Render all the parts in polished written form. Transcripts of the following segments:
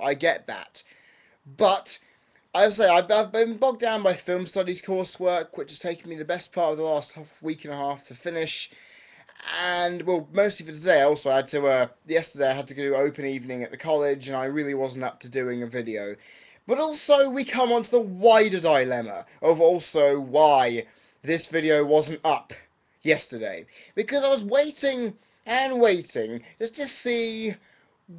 I get that. But I have to say, I've been bogged down by film studies coursework, which has taken me the best part of the last week and a half to finish. And, well, mostly for today, also, I had to, yesterday I had to do open evening at the college, and I really wasn't up to doing a video. But also, we come on to the wider dilemma of also why this video wasn't up yesterday. Because I was waiting and waiting just to see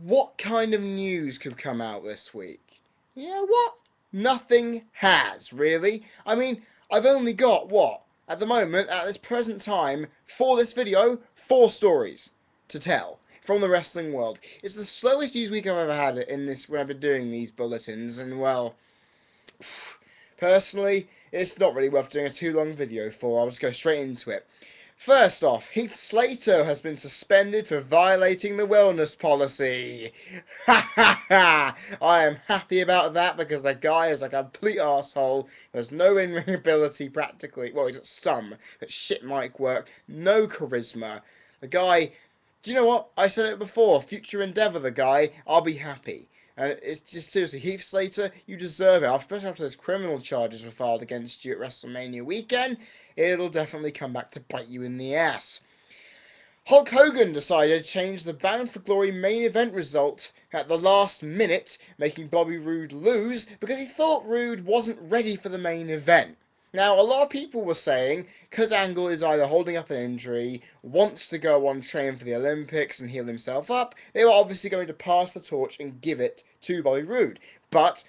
what kind of news could come out this week. You know what? Nothing has, really. I mean, I've only got, what? At the moment, at this present time, for this video, 4 stories to tell from the wrestling world. It's the slowest news week I've ever had in this when I've been doing these bulletins, and well, personally, it's not really worth doing a too long video for. I'll just go straight into it. First off, Heath Slater has been suspended for violating the wellness policy. Ha ha ha! I am happy about that because the guy is a complete asshole. Has no in-ring ability practically. Well, he's got some, but shit mic work. No charisma. The guy. Do you know what? I said it before. Future endeavor, the guy. I'll be happy. And it's just seriously, Heath Slater, you deserve it. Especially after those criminal charges were filed against you at WrestleMania weekend, it'll definitely come back to bite you in the ass. Hulk Hogan decided to change the Bound for Glory main event result at the last minute, making Bobby Roode lose because he thought Roode wasn't ready for the main event. Now, a lot of people were saying, because Angle is either holding up an injury, wants to go on train for the Olympics and heal himself up, they were obviously going to pass the torch and give it to Bobby Roode. But,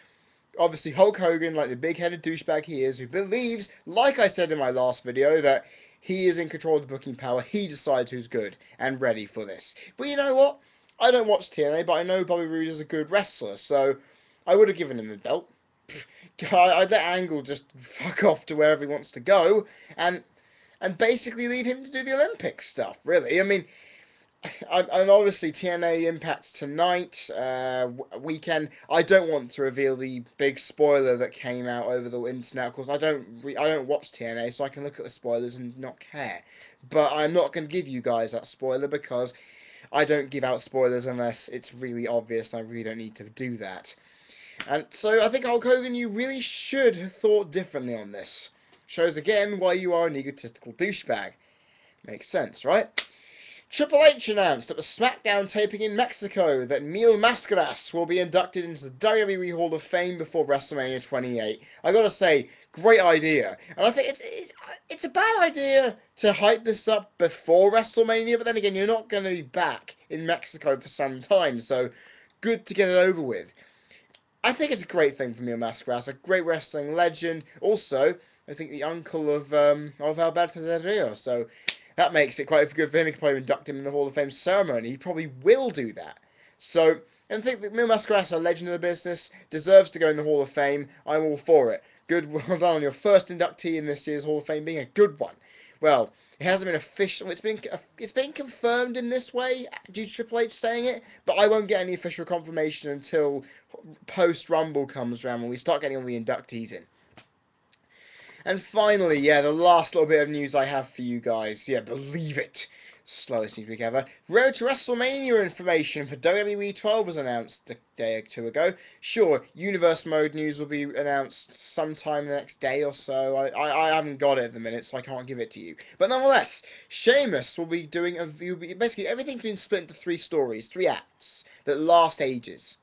obviously, Hulk Hogan, like the big-headed douchebag he is, who believes, like I said in my last video, that he is in control of the booking power, he decides who's good and ready for this. But you know what? I don't watch TNA, but I know Bobby Roode is a good wrestler, so I would have given him the belt. I'd let Angle just fuck off to wherever he wants to go, and basically leave him to do the Olympics stuff. Really, I mean, and obviously TNA Impact's tonight weekend. I don't want to reveal the big spoiler that came out over the internet. Of course, I don't watch TNA, so I can look at the spoilers and not care. But I'm not going to give you guys that spoiler because I don't give out spoilers unless it's really obvious. And I really don't need to do that. And so I think Hulk Hogan, you really should have thought differently on this. Shows again why you are an egotistical douchebag. Makes sense, right? Triple H announced at the SmackDown taping in Mexico that Mil Mascaras will be inducted into the WWE Hall of Fame before WrestleMania 28. I gotta say, great idea. And I think it's a bad idea to hype this up before WrestleMania, but then again, you're not going to be back in Mexico for some time, so good to get it over with. I think it's a great thing for Mil Mascaras, a great wrestling legend. Also, I think the uncle of Alberto Del Rio, so that makes it quite good for him. He can probably induct him in the Hall of Fame ceremony. He probably will do that. So, and I think that Mil Mascaras, a legend of the business, deserves to go in the Hall of Fame. I'm all for it. Good, well done on your first inductee in this year's Hall of Fame being a good one. Well, it hasn't been official. It's been confirmed in this way due to Triple H saying it, but I won't get any official confirmation until post Rumble comes around when we start getting all the inductees in. And finally, yeah, the last little bit of news I have for you guys. Yeah, believe it. Slowest news week ever. Road to WrestleMania information for WWE 12 was announced a day or two ago. Sure, Universe Mode news will be announced sometime the next day or so. I haven't got it at the minute, so I can't give it to you. But nonetheless, Sheamus will be doing basically everything's been split into 3 stories, 3 acts that last ages.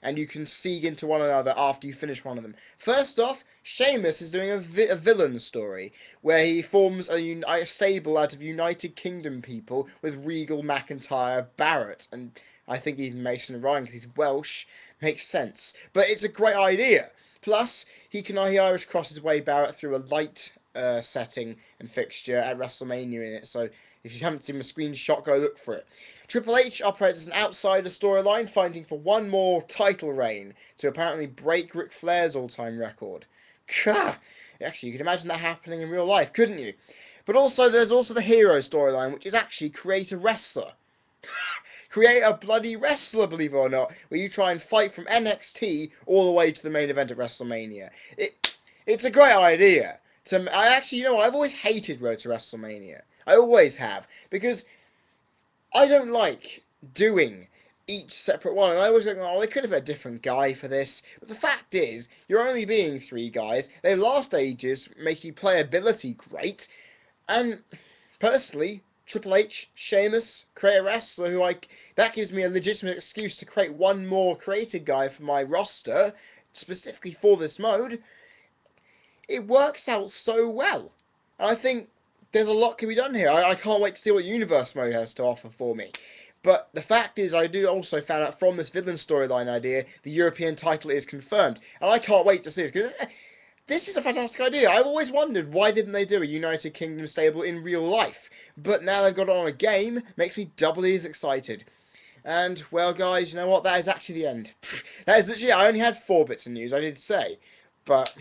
And you can seeg into one another after you finish one of them. First off, Sheamus is doing a villain story where he forms a stable out of United Kingdom people with Regal, McIntyre, Barrett, and I think even Mason Ryan because he's Welsh. Makes sense, but it's a great idea. Plus, he Irish cross his way Barrett through a light setting and fixture at WrestleMania in it. So if you haven't seen the screenshot, go look for it. Triple H operates as an outsider storyline, fighting for one more title reign to apparently break Ric Flair's all-time record. Gah! Actually, you can imagine that happening in real life, couldn't you? But also, there's also the hero storyline, which is actually create a wrestler. Create a bloody wrestler, believe it or not, where you try and fight from NXT all the way to the main event at WrestleMania. It's a great idea. I've always hated Road to WrestleMania. I always have, because I don't like doing each separate one, and I was going, oh, they could have had a different guy for this. But the fact is, you're only being 3 guys. They last ages, make playability great, and personally, Triple H, Sheamus, create a wrestler who that gives me a legitimate excuse to create one more created guy for my roster, specifically for this mode. It works out so well. And I think there's a lot can be done here. I can't wait to see what Universe Mode has to offer for me. But the fact is, I do also found out from this villain storyline idea, the European title is confirmed. And I can't wait to see this, because this is a fantastic idea. I've always wondered, why didn't they do a United Kingdom stable in real life? But now they've got it on a game, makes me doubly as excited. And, well, guys, you know what? That is actually the end. That is literally, I only had 4 bits of news, I did say. But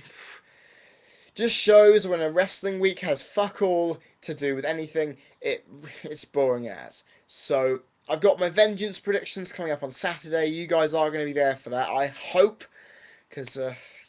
just shows when a wrestling week has fuck all to do with anything, it's boring as. So, I've got my Vengeance predictions coming up on Saturday. You guys are going to be there for that, I hope, because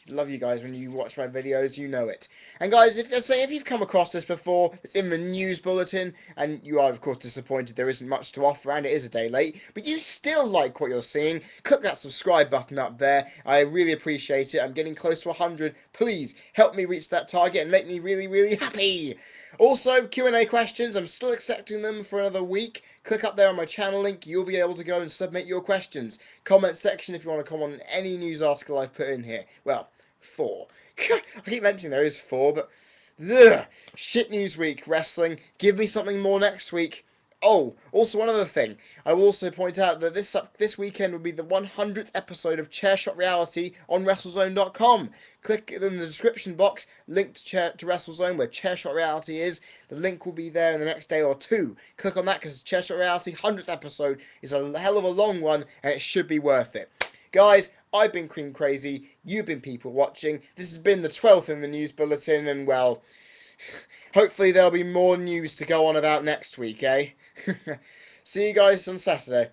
love you guys when you watch my videos, you know it. And guys, if you've come across this before, it's in the news bulletin, and you are of course disappointed there isn't much to offer, and it is a day late, but you still like what you're seeing, click that subscribe button up there. I really appreciate it. I'm getting close to 100. Please help me reach that target and make me really, really happy. Also, Q&A questions, I'm still accepting them for another week. Click up there on my channel link, you'll be able to go and submit your questions. Comment section if you want to comment on any news article I've put in here. Well, 4. I keep mentioning there is 4, but ugh, shit news week, wrestling. Give me something more next week. Oh, also one other thing. I will also point out that this weekend will be the 100th episode of Chairshot Reality on WrestleZone.com. Click in the description box, link to WrestleZone where Chairshot Reality is. The link will be there in the next day or 2. Click on that because Chairshot Reality 100th episode is a hell of a long one and it should be worth it. Guys, I've been Cream Crazy, you've been people watching. This has been the 12th in the news bulletin, and well, hopefully there'll be more news to go on about next week, eh? See you guys on Saturday.